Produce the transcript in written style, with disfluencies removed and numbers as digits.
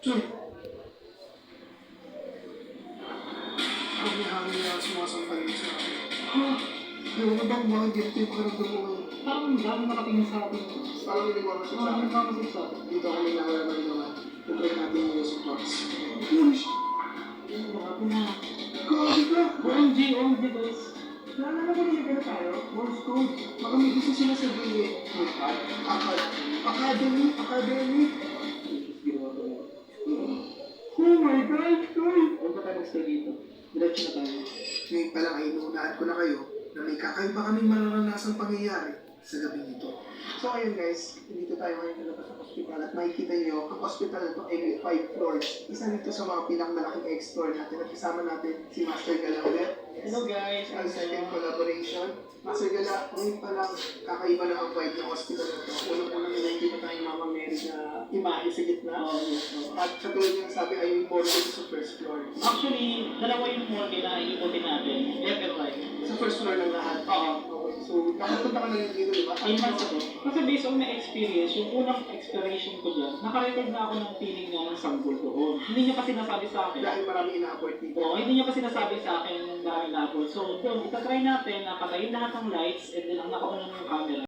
Ang hangin na sumasampal sa akin. Ewan ko bang mga ganito yung karamdam mo ngayon? Parang dami nakatingin sa atin. Parang niliwanag sa akin. Nagkakamasig sa atin. Dito ako naglalaro naman. Tupay natin yung Yusuf Box. Push! Grabe na. Grabe ka! OMG guys. Naalala ko rin na tayo. Morse code. Baka may gusto sila sabihin eh. Academy. Ginawa ko yan. Oh my God! Huwag pa tayo stay dito. Diretso na tayo. Ngayon pa lang ay inuunahan ko na kayo na may kakaiba kaming mararanasang pangyayari sa gabi nito. So ayun guys, dito tayo ngayon sa labas ng hospital at makikita nyo, ang hospital na ito ay may 5 floors. Isa nito sa mga pinakamalaking X-store natin at kasama natin si Master Galawet. Hello guys. Ang second collaboration. Master Gala, ngayon pa lang kakaiba na ang vibe ng hospital na ito. Unang-unang nakikita tayong Mama Mary na imahe sa gitna. At katulad yung sabi ay yung morgue sa first floor. Actually, dalawa yung morgue na iikutin natin. Left and right. Sa first floor ng lahat. Oo. Okay, so nakapunta ka na rin dito, di ba? Inmans ako. Kasi based on my experience, yung unang exploration ko dyan, nakarinig na ako ng feeling nga ng sanggol doon. Hindi niya kasi nasabi sa akin. Dahil marami ina-apport dito. Oo, hindi niya kasi nasabi sa akin ng dahil na. So, doon, itatry natin na patayin lahat ng lights and then ang nakauna yung camera.